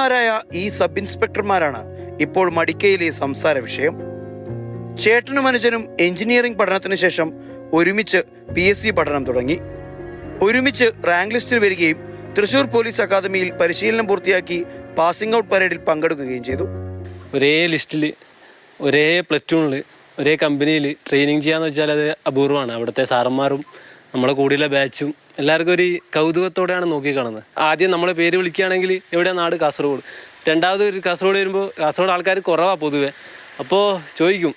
ചേട്ടന്മാരായ ഈ സബ് ഇൻസ്പെക്ടർമാരാണ് ഇപ്പോൾ മടിക്കയിലെ സംസാര വിഷയം. ചേട്ടനും അനുജനും എഞ്ചിനീയറിംഗ് പഠനത്തിന് ശേഷം ഒരുമിച്ച് PSC പഠനം തുടങ്ങി. ഒരുമിച്ച് റാങ്ക് ലിസ്റ്റിൽ വരികയും തൃശൂർ പോലീസ് അക്കാദമിയിൽ പരിശീലനം പൂർത്തിയാക്കി പാസിംഗ് ഔട്ട് പരേഡിൽ പങ്കെടുക്കുകയും ചെയ്തു. ഒരേ ലിസ്റ്റിൽ, ഒരേ പ്ലറ്റൂണിൽ, ഒരേ കമ്പനിയിൽ ട്രെയിനിങ് ചെയ്യാന്ന് വെച്ചാൽ അത് അപൂർവമാണ്. അവിടുത്തെ സാറന്മാരും നമ്മളെ കൂടെയുള്ള ബാച്ചും എല്ലാവർക്കും ഒരു കൗതുകത്തോടെയാണ് നോക്കിക്കാണുന്നത്. ആദ്യം നമ്മളെ പേര് വിളിക്കുകയാണെങ്കിൽ എവിടെയാണ് നാട്? കാസർഗോഡ്. രണ്ടാമത് ഒരു കാസർഗോഡ് വരുമ്പോൾ കാസർഗോഡ് ആൾക്കാർ കുറവാണ് പൊതുവെ. അപ്പോൾ ചോദിക്കും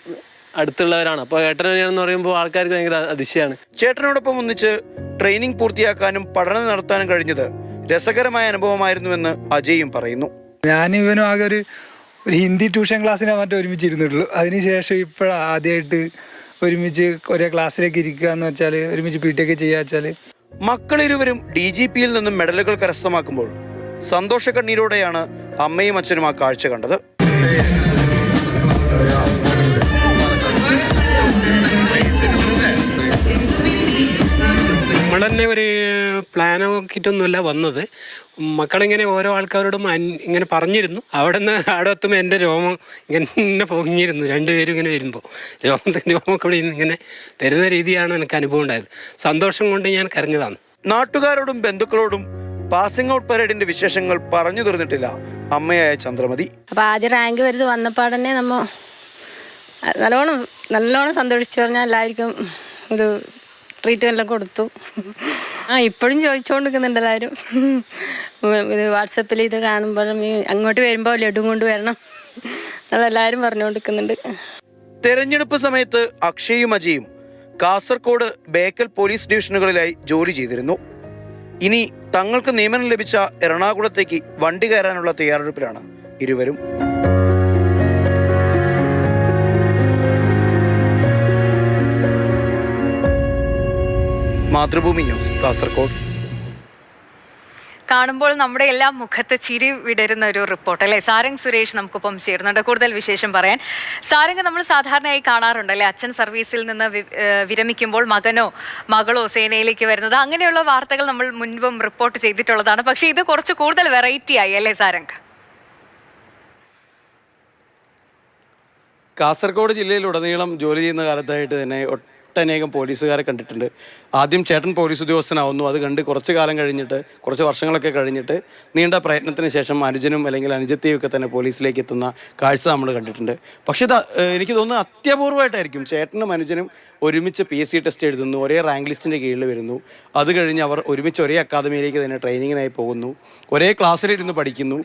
അടുത്തുള്ളവരാണ്, അപ്പോൾ ഏട്ടനാണെന്ന് പറയുമ്പോൾ ആൾക്കാർക്ക് ഭയങ്കര അതിശയമാണ്. ചേട്ടനോടൊപ്പം ഒന്നിച്ച് ട്രെയിനിങ് പൂർത്തിയാക്കാനും പഠനം നടത്താനും കഴിഞ്ഞത് രസകരമായ അനുഭവമായിരുന്നുവെന്ന് അജയും പറയുന്നു. ഞാൻ ഇവനും ആകെ ഒരു ഹിന്ദി ട്യൂഷൻ ക്ലാസ്സിനെ മറ്റേ ഒരുമിച്ചിരുന്നിട്ടുള്ളൂ. അതിനുശേഷം ഇപ്പോഴാദ്യമായിട്ട് ഒരുമിച്ച് ഒരേ ക്ലാസ്സിലേക്ക് ഇരിക്കുക എന്ന് വെച്ചാൽ, ഒരുമിച്ച് PT ഒക്കെ ചെയ്യുക വെച്ചാൽ. മക്കളിരുവരും DGPയിൽ നിന്നും മെഡലുകൾ കരസ്ഥമാക്കുമ്പോൾ സന്തോഷ കണ്ണീരോടെയാണ് അമ്മയും അച്ഛനും ആ കാഴ്ച കണ്ടത്. നമ്മൾ തന്നെ ഒരു പ്ലാൻ നോക്കിയിട്ടൊന്നുമല്ല വന്നത്. മക്കളിങ്ങനെ ഓരോ ആൾക്കാരോടും ഇങ്ങനെ പറഞ്ഞിരുന്നു. അവിടെ എത്തുമ്പോൾ എൻ്റെ രോമം ഇങ്ങനെ പൊങ്ങിയിരുന്നു. രണ്ടുപേരും ഇങ്ങനെ വരുമ്പോൾ രോമമൊക്കെ ഇവിടെ ഇങ്ങനെ തരുന്ന രീതിയാണ് എനിക്ക് അനുഭവം ഉണ്ടായത്. സന്തോഷം കൊണ്ട് ഞാൻ കരഞ്ഞതാണ്. നാട്ടുകാരോടും ബന്ധുക്കളോടും പാസിംഗ് ഔട്ട് പരേഡിന്റെ വിശേഷങ്ങൾ പറഞ്ഞു തീർന്നിട്ടില്ല അമ്മയായ ചന്ദ്രമതി. അപ്പോൾ ആദ്യം റാങ്ക് വരുത് വന്നപ്പാടന്നെ നമ്മ നല്ലോണം സന്തോഷിച്ചു പറഞ്ഞാൽ എല്ലാവർക്കും ഇത് ട്രീറ്റ് എല്ലാം കൊടുത്തു. ഇപ്പോഴും ചോദിച്ചുകൊണ്ടിരിക്കുന്നുണ്ട് എല്ലാവരും. ഇത് വാട്സപ്പിൽ ഇത് കാണുമ്പോഴും അങ്ങോട്ട് വരുമ്പോൾ ലഡും കൊണ്ട് വരണം അതെല്ലാവരും പറഞ്ഞുകൊണ്ടിരിക്കുന്നുണ്ട്. തെരഞ്ഞെടുപ്പ് സമയത്ത് അക്ഷയും അജയും കാസർഗോഡ് ബേക്കൽ പോലീസ് ഡിവിഷനുകളിലായി ജോലി ചെയ്തിരുന്നു. ഇനി തങ്ങൾക്ക് നിയമനം ലഭിച്ച എറണാകുളത്തേക്ക് വണ്ടി കയറാനുള്ള തയ്യാറെടുപ്പിലാണ് ഇരുവരും. മാതൃഭൂമി ന്യൂസ്, കാസർഗോഡ്. കാണുമ്പോൾ നമ്മുടെ എല്ലാം മുഖത്ത് ചിരി വിടരുന്ന ഒരു റിപ്പോർട്ട് അല്ലേ? സാരംഗ് സുരേഷ് നമുക്കൊപ്പം ചേരുന്നുണ്ട് കൂടുതൽ വിശേഷം പറയാൻ. സാരംഗ്, നമ്മൾ സാധാരണയായി കാണാറുണ്ടല്ലേ അച്ഛൻ സർവീസിൽ നിന്ന് വിരമിക്കുമ്പോൾ മകനോ മകളോ സേനയിലേക്ക് വരുന്നത്. അങ്ങനെയുള്ള വാർത്തകൾ നമ്മൾ മുൻപും റിപ്പോർട്ട് ചെയ്തിട്ടുള്ളതാണ്. പക്ഷേ ഇത് കുറച്ച് കൂടുതൽ വെറൈറ്റി ആയി അല്ലേ സാരംഗ്? കാസർഗോഡ് ജില്ലയിലുടനീളം ജോലി ചെയ്യുന്ന കാലത്തായിട്ട് തന്നെ ഒട്ടനേകം പോലീസുകാരെ കണ്ടിട്ടുണ്ട്. ആദ്യം ചേട്ടൻ പോലീസ് ഉദ്യോഗസ്ഥനാവുന്നു. അത് കണ്ട് കുറച്ച് കാലം കഴിഞ്ഞിട്ട്, കുറച്ച് വർഷങ്ങളൊക്കെ കഴിഞ്ഞിട്ട് നീണ്ട പ്രയത്നത്തിന് ശേഷം അനുജനും അല്ലെങ്കിൽ അനുജത്തെയും ഒക്കെ തന്നെ പോലീസിലേക്ക് എത്തുന്ന കാഴ്ച നമ്മൾ കണ്ടിട്ടുണ്ട്. പക്ഷേ എനിക്ക് തോന്നുന്നു അത്യപൂർവമായിട്ടായിരിക്കും ചേട്ടനും അനുജനും ഒരുമിച്ച് PSC ടെസ്റ്റ് എഴുതുന്നു, ഒരേ റാങ്ക് ലിസ്റ്റിൻ്റെ കീഴിൽ വരുന്നു. അത് കഴിഞ്ഞ് അവർ ഒരുമിച്ച് ഒരേ അക്കാദമിയിലേക്ക് തന്നെ ട്രെയിനിങ്ങിനായി പോകുന്നു, ഒരേ ക്ലാസ്സിലിരുന്ന് പഠിക്കുന്നു.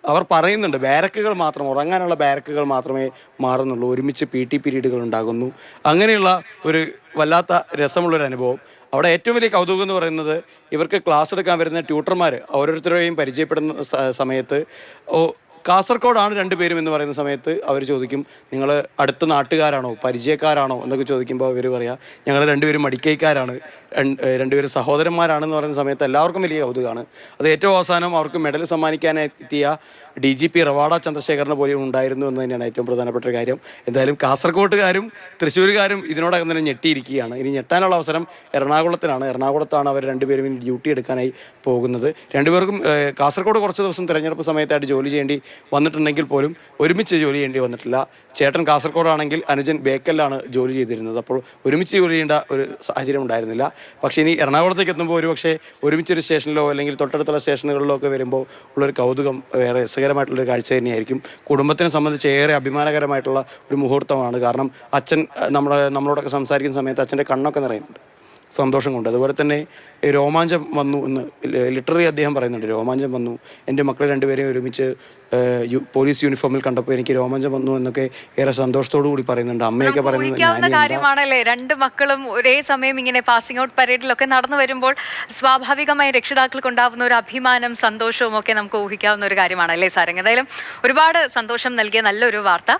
അവർ പറയുന്നുണ്ട് ബാരക്കുകൾ മാത്രം, ഉറങ്ങാനുള്ള ബാരക്കുകൾ മാത്രമേ മാറുന്നുള്ളൂ, ഒരുമിച്ച് PT പീരീഡുകൾ ഉണ്ടാകുന്നു. അങ്ങനെയുള്ള ഒരു വല്ലാത്ത രസമുള്ളൊരു അനുഭവം. അവിടെ ഏറ്റവും വലിയ കൗതുകം എന്ന് പറയുന്നത് ഇവർക്ക് ക്ലാസ് എടുക്കാൻ വരുന്ന ട്യൂട്ടർമാർ ഓരോരുത്തരെയും പരിചയപ്പെടുന്ന സമയത്ത് കാസർഗോഡാണ് രണ്ടുപേരും എന്ന് പറയുന്ന സമയത്ത് അവർ ചോദിക്കും, നിങ്ങൾ അടുത്ത നാട്ടുകാരാണോ പരിചയക്കാരാണോ എന്നൊക്കെ ചോദിക്കുമ്പോൾ അവർ പറയാം ഞങ്ങൾ രണ്ടുപേരും മടിക്കൈക്കാരാണ്, രണ്ടുപേരും സഹോദരന്മാരാണെന്ന് പറയുന്ന സമയത്ത് എല്ലാവർക്കും വലിയ കൗതുകമാണ്. അത് ഏറ്റവും അവസാനം അവർക്ക് മെഡൽ സമ്മാനിക്കാനെത്തിയ DGP റവാഡ ചന്ദ്രശേഖരനെ പോലെയും ഉണ്ടായിരുന്നു എന്ന് തന്നെയാണ് ഏറ്റവും പ്രധാനപ്പെട്ട ഒരു കാര്യം. എന്തായാലും കാസർഗോട്ടുകാരും തൃശ്ശൂരുകാരും ഇതിനോടകം തന്നെ ഞെട്ടിയിരിക്കുകയാണ്. ഇനി ഞെട്ടാനുള്ള അവസരം എറണാകുളത്താണ് അവർ രണ്ടുപേരും ഡ്യൂട്ടി എടുക്കാനായി പോകുന്നത്. രണ്ടുപേർക്കും കാസർഗോഡ് കുറച്ച് ദിവസം തിരഞ്ഞെടുപ്പ് സമയത്തായിട്ട് ജോലി ചെയ്യേണ്ടി വന്നിട്ടുണ്ടെങ്കിൽ പോലും ഒരുമിച്ച് ജോലി ചെയ്യേണ്ടി വന്നിട്ടില്ല. ചേട്ടൻ കാസർഗോഡാണെങ്കിൽ അനുജൻ ബേക്കലിലാണ് ജോലി ചെയ്തിരുന്നത്. അപ്പോൾ ഒരുമിച്ച് ജോലി ചെയ്യേണ്ട ഒരു സാഹചര്യം ഉണ്ടായിരുന്നില്ല. പക്ഷേ ഇനി എറണാകുളത്തേക്ക് എത്തുമ്പോൾ ഒരുപക്ഷെ ഒരുമിച്ചൊരു സ്റ്റേഷനിലോ അല്ലെങ്കിൽ തൊട്ടടുത്തുള്ള സ്റ്റേഷനുകളിലോ ഒക്കെ വരുമ്പോൾ ഉള്ളൊരു കൗതുകം വേറെ രസകരമായിട്ടുള്ളൊരു കാഴ്ച തന്നെയായിരിക്കും. കുടുംബത്തിനെ സംബന്ധിച്ച് ഏറെ അഭിമാനകരമായിട്ടുള്ള ഒരു മുഹൂർത്തമാണ്. കാരണം അച്ഛൻ നമ്മളോടൊക്കെ സംസാരിക്കുന്ന സമയത്ത് അച്ഛൻ്റെ കണ്ണൊക്കെ നിറയുന്നുണ്ട് സന്തോഷം കൊണ്ട്. അതുപോലെ തന്നെ രോമാഞ്ചം വന്നു എന്ന് ലിറ്റററി അദ്ദേഹം പറയുന്നുണ്ട്. രോമാഞ്ചം വന്നു, എൻ്റെ മക്കൾ രണ്ടുപേരെയും ഒരുമിച്ച് പോലീസ് യൂണിഫോമിൽ കണ്ടപ്പോൾ എനിക്ക് രോമാഞ്ചം വന്നു എന്നൊക്കെ ഏറെ സന്തോഷത്തോടു കൂടി പറയുന്നുണ്ട്. അമ്മയൊക്കെ പറയുന്നത് കാര്യമാണല്ലേ? രണ്ട് മക്കളും ഒരേ സമയം ഇങ്ങനെ പാസിംഗ് ഔട്ട് പരേഡിലൊക്കെ നടന്നു വരുമ്പോൾ സ്വാഭാവികമായി രക്ഷിതാക്കൾക്ക് ഉണ്ടാവുന്ന ഒരു അഭിമാനം സന്തോഷവും ഒക്കെ നമുക്ക് ഊഹിക്കാവുന്ന ഒരു കാര്യമാണല്ലേ സാരംഗ്? എന്തായാലും ഒരുപാട് സന്തോഷം നൽകിയ നല്ലൊരു വാർത്ത.